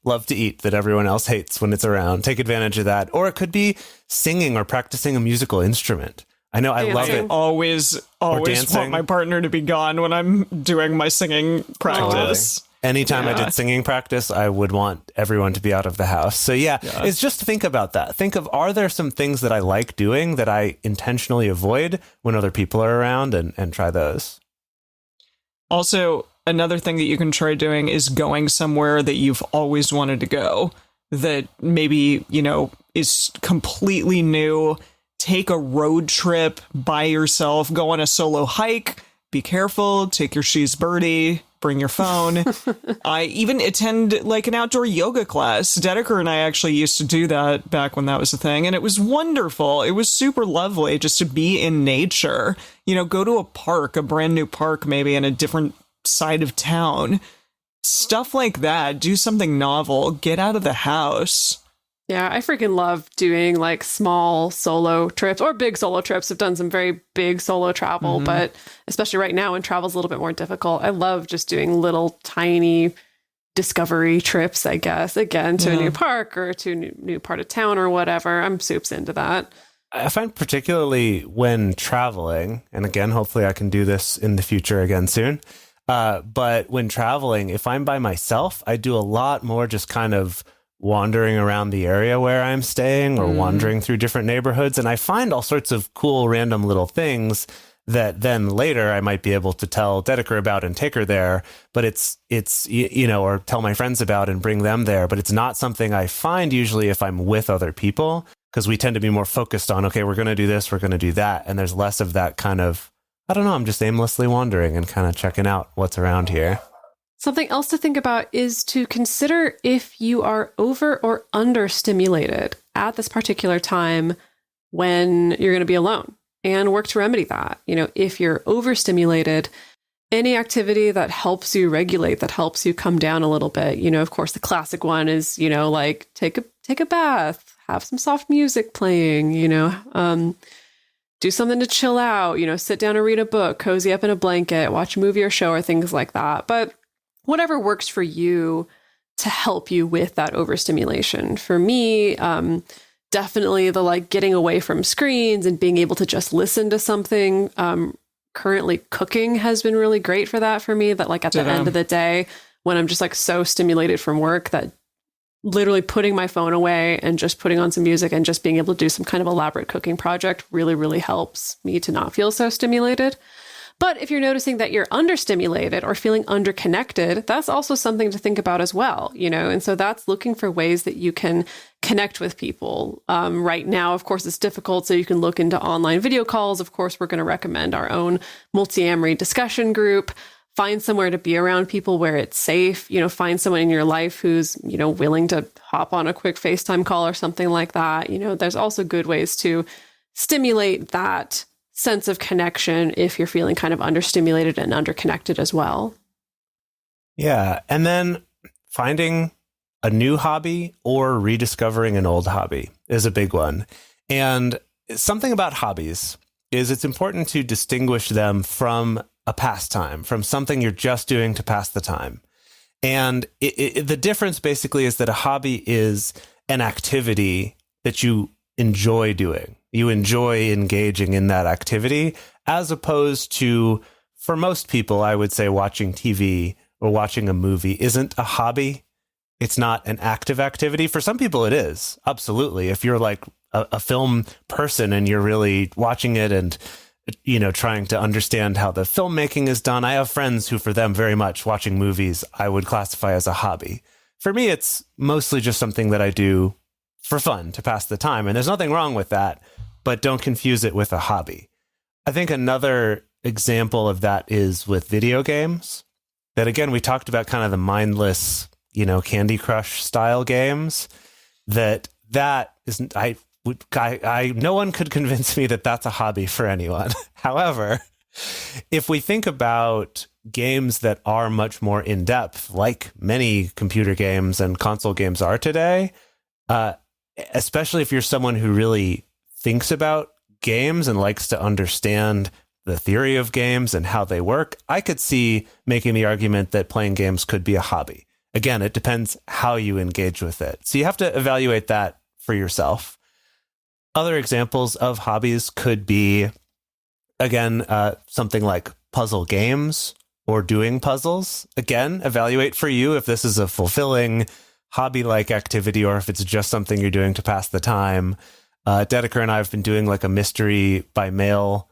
love to eat that everyone else hates when it's around. Take advantage of that. Or it could be singing or practicing a musical instrument. I know I love Dancing. it. always dancing. want my partner to be gone when I'm doing my singing practice. Anytime I Yeah. did singing practice, I would want everyone to be out of the house. So yeah, it's just think about that. Think of, are there some things that I like doing that I intentionally avoid when other people are around, and try those. Also, another thing that you can try doing is going somewhere that you've always wanted to go, that maybe, is completely new. Take a road trip by yourself, go on a solo hike, be careful, take your shoes birdie, bring your phone. I even attend like an outdoor yoga class. Dedeker and I actually used to do that back when that was a thing, and it was wonderful. It was super lovely just to be in nature. Go to a park, a brand new park, maybe in a different side of town. Stuff like that. Do something novel. Get out of the house. Yeah, I freaking love doing like small solo trips or big solo trips. I've done some very big solo travel, but especially right now when travel's a little bit more difficult, I love just doing little tiny discovery trips, I guess, again, to a new park or to a new part of town or whatever. I'm soups into that. I find particularly when traveling, and again, hopefully I can do this in the future again soon. But when traveling, if I'm by myself, I do a lot more just kind of wandering around the area where I'm staying or wandering through different neighborhoods. And I find all sorts of cool, random little things that then later I might be able to tell Dedeker about and take her there, but it's or tell my friends about and bring them there. But it's not something I find usually if I'm with other people, because we tend to be more focused on, okay, we're going to do this, we're going to do that. And there's less of that kind of, I don't know, I'm just aimlessly wandering and kind of checking out what's around here. Something else to think about is to consider if you are over or under stimulated at this particular time when you're going to be alone, and work to remedy that. If you're overstimulated, any activity that helps you regulate, that helps you come down a little bit. Of course, the classic one is, like take a bath, have some soft music playing, do something to chill out, sit down and read a book, cozy up in a blanket, watch a movie or show or things like that. But whatever works for you to help you with that overstimulation. For me, definitely the getting away from screens and being able to just listen to something. Currently cooking has been really great for that for me, that at the end of the day, when I'm just so stimulated from work, that literally putting my phone away and just putting on some music and just being able to do some kind of elaborate cooking project really, really helps me to not feel so stimulated. But if you're noticing that you're understimulated or feeling underconnected, that's also something to think about as well, And so that's looking for ways that you can connect with people. Right now, of course, it's difficult, so you can look into online video calls. Of course, we're going to recommend our own Multiamory discussion group. Find somewhere to be around people where it's safe. Find someone in your life who's, willing to hop on a quick FaceTime call or something like that. There's also good ways to stimulate that sense of connection if you're feeling kind of understimulated and underconnected as well. Yeah. And then finding a new hobby or rediscovering an old hobby is a big one. And something about hobbies is it's important to distinguish them from a pastime, from something you're just doing to pass the time. And the difference basically is that a hobby is an activity that you enjoy doing. You enjoy engaging in that activity, as opposed to, for most people, I would say watching TV or watching a movie isn't a hobby. It's not an active activity. For some people, it is. Absolutely. If you're like a film person and you're really watching it and, trying to understand how the filmmaking is done. I have friends who, for them, very much watching movies, I would classify as a hobby. For me, it's mostly just something that I do for fun, to pass the time. And there's nothing wrong with that, but don't confuse it with a hobby. I think another example of that is with video games. That again, we talked about kind of the mindless, Candy Crush style games. That isn't, no one could convince me that that's a hobby for anyone. However, if we think about games that are much more in depth, like many computer games and console games are today, especially if you're someone who really thinks about games and likes to understand the theory of games and how they work, I could see making the argument that playing games could be a hobby. Again, it depends how you engage with it. So you have to evaluate that for yourself. Other examples of hobbies could be, again, something like puzzle games or doing puzzles. Again, evaluate for you if this is a fulfilling hobby-like activity or if it's just something you're doing to pass the time. Dedeker and I have been doing like a mystery by mail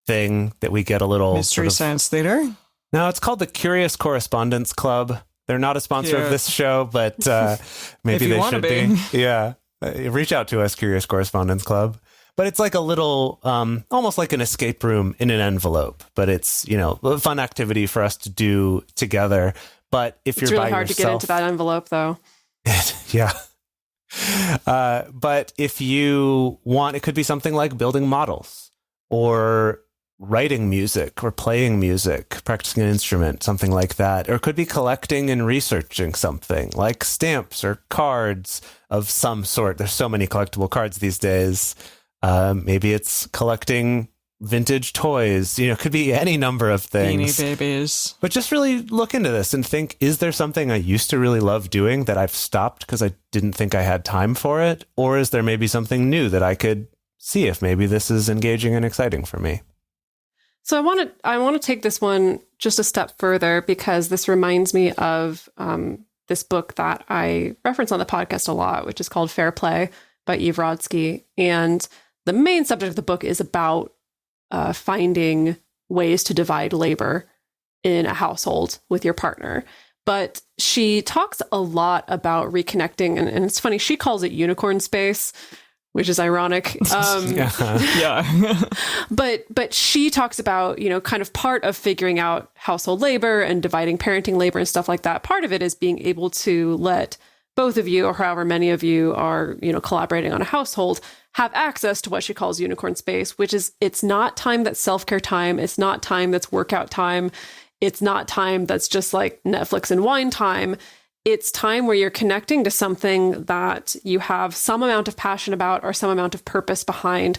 thing that we get a little Mystery Science Theater? No, it's called the Curious Correspondence Club. They're not a sponsor of this show, but maybe they should be. Yeah. Reach out to us, Curious Correspondence Club. But it's like a little, almost like an escape room in an envelope. But it's, a fun activity for us to do together. But if you're by yourself... It's really hard to get into that envelope, though. Yeah. But if you want, it could be something like building models or writing music or playing music, practicing an instrument, something like that. Or it could be collecting and researching something like stamps or cards of some sort. There's so many collectible cards these days. Maybe it's collecting vintage toys. It could be any number of things. Beanie Babies. But just really look into this and think, is there something I used to really love doing that I've stopped because I didn't think I had time for it? Or is there maybe something new that I could see if maybe this is engaging and exciting for me? So I want to take this one just a step further, because this reminds me of this book that I reference on the podcast a lot, which is called Fair Play by Eve Rodsky. And the main subject of the book is about finding ways to divide labor in a household with your partner. But she talks a lot about reconnecting, and it's funny, she calls it unicorn space, which is ironic. Yeah. But she talks about, kind of part of figuring out household labor and dividing parenting labor and stuff like that. Part of it is being able to let both of you, or however many of you are, collaborating on a household, have access to what she calls unicorn space, which is, it's not time that's self-care time. It's not time that's workout time. It's not time that's just like Netflix and wine time. It's time where you're connecting to something that you have some amount of passion about, or some amount of purpose behind,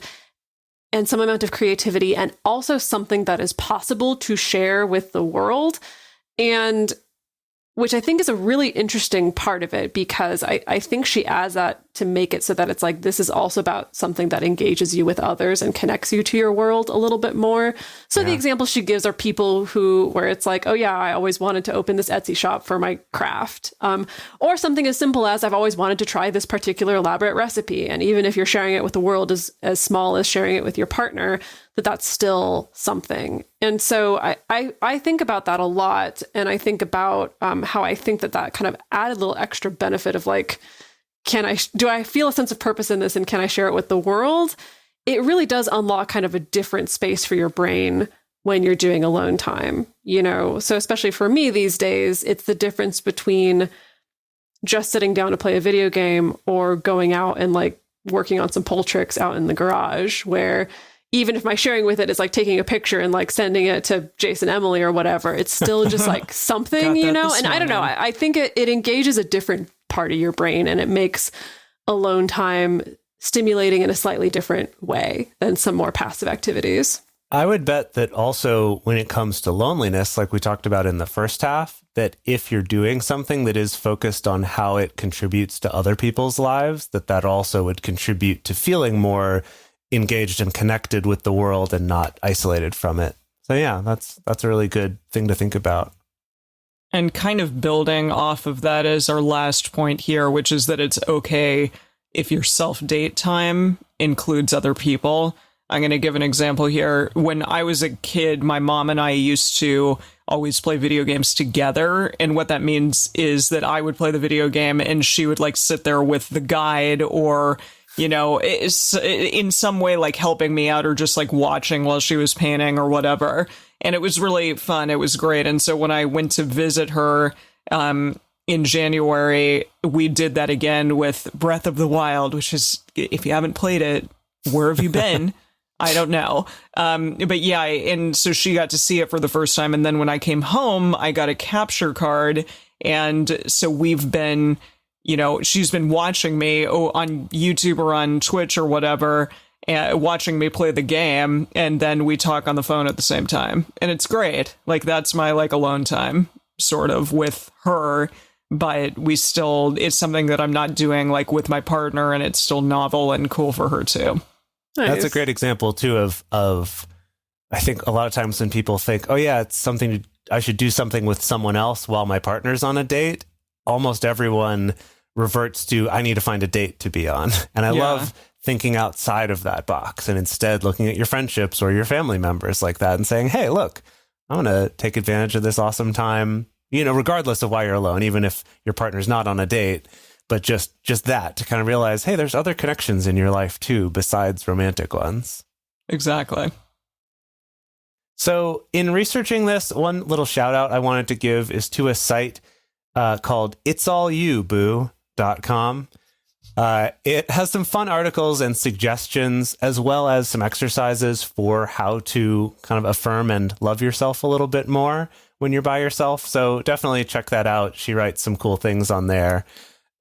and some amount of creativity, and also something that is possible to share with the world. And which I think is a really interesting part of it, because I think she adds that to make it so that it's like, this is also about something that engages you with others and connects you to your world a little bit more. So the examples she gives are people where it's like, oh yeah, I always wanted to open this Etsy shop for my craft. Or something as simple as, I've always wanted to try this particular elaborate recipe. And even if you're sharing it with the world as small as sharing it with your partner, that's still something. And so I think about that a lot. And I think about how I think that kind of added little extra benefit of like, do I feel a sense of purpose in this, and can I share it with the world? It really does unlock kind of a different space for your brain when you're doing alone time, So especially for me these days, it's the difference between just sitting down to play a video game or going out and like working on some pole tricks out in the garage, where even if my sharing with it is like taking a picture and like sending it to Jason, Emily, or whatever, it's still just like something, And I don't know, I think it engages a different part of your brain, and it makes alone time stimulating in a slightly different way than some more passive activities. I would bet that also when it comes to loneliness, like we talked about in the first half, that if you're doing something that is focused on how it contributes to other people's lives, that also would contribute to feeling more engaged and connected with the world and not isolated from it. So yeah, that's a really good thing to think about. And kind of building off of that is our last point here, which is that it's okay if your self-date time includes other people. I'm going to give an example here. When I was a kid, my mom and I used to always play video games together. And what that means is that I would play the video game and she would like sit there with the guide, or it's in some way like helping me out, or just like watching while she was painting or whatever. And it was really fun. It was great. And so when I went to visit her in January, we did that again with Breath of the Wild, which is, if you haven't played it, where have you been? I don't know. But yeah, and so she got to see it for the first time. And then when I came home, I got a capture card. And so we've been, she's been watching me on YouTube or on Twitch or whatever, watching me play the game. And then we talk on the phone at the same time. And it's great. Like, that's my like alone time sort of with her. But it's something that I'm not doing like with my partner, and it's still novel and cool for her too. Nice. That's a great example too of I think a lot of times when people think, oh yeah, it's something I should do something with someone else while my partner's on a date, almost everyone reverts to, I need to find a date to be on. And I love thinking outside of that box and instead looking at your friendships or your family members like that and saying, hey, look, I'm going to take advantage of this awesome time, regardless of why you're alone, even if your partner's not on a date. But just that, to kind of realize, hey, there's other connections in your life too, besides romantic ones. Exactly. So in researching this, one little shout out I wanted to give is to a site called it'sallyouBoo.com. It has some fun articles and suggestions, as well as some exercises for how to kind of affirm and love yourself a little bit more when you're by yourself. So definitely check that out. She writes some cool things on there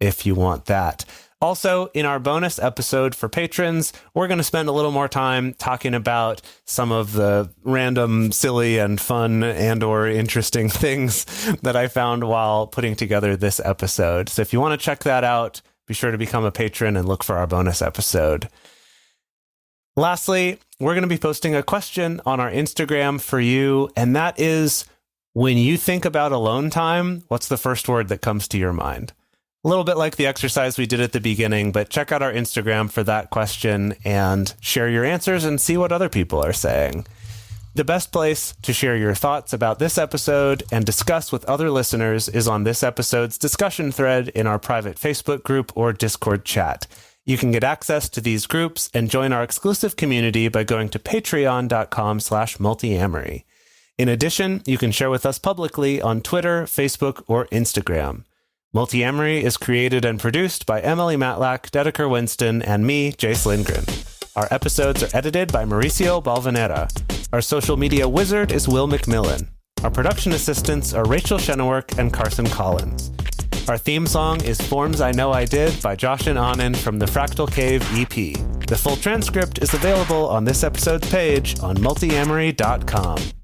if you want that. Also, in our bonus episode for patrons, we're going to spend a little more time talking about some of the random, silly, and fun and or interesting things that I found while putting together this episode. So if you want to check that out, be sure to become a patron and look for our bonus episode. Lastly, we're going to be posting a question on our Instagram for you, and that is, when you think about alone time, what's the first word that comes to your mind? A little bit like the exercise we did at the beginning, but check out our Instagram for that question and share your answers and see what other people are saying. The best place to share your thoughts about this episode and discuss with other listeners is on this episode's discussion thread in our private Facebook group or Discord chat. You can get access to these groups and join our exclusive community by going to patreon.com/multiamory. In addition, you can share with us publicly on Twitter, Facebook, or Instagram. Multiamory is created and produced by Emily Matlack, Dedeker Winston, and me, Jace Lindgren. Our episodes are edited by Mauricio Balvanera. Our social media wizard is Will McMillan. Our production assistants are Rachel Shennework and Carson Collins. Our theme song is Forms I Know I Did by Josh and Anand from the Fractal Cave EP. The full transcript is available on this episode's page on multiamory.com.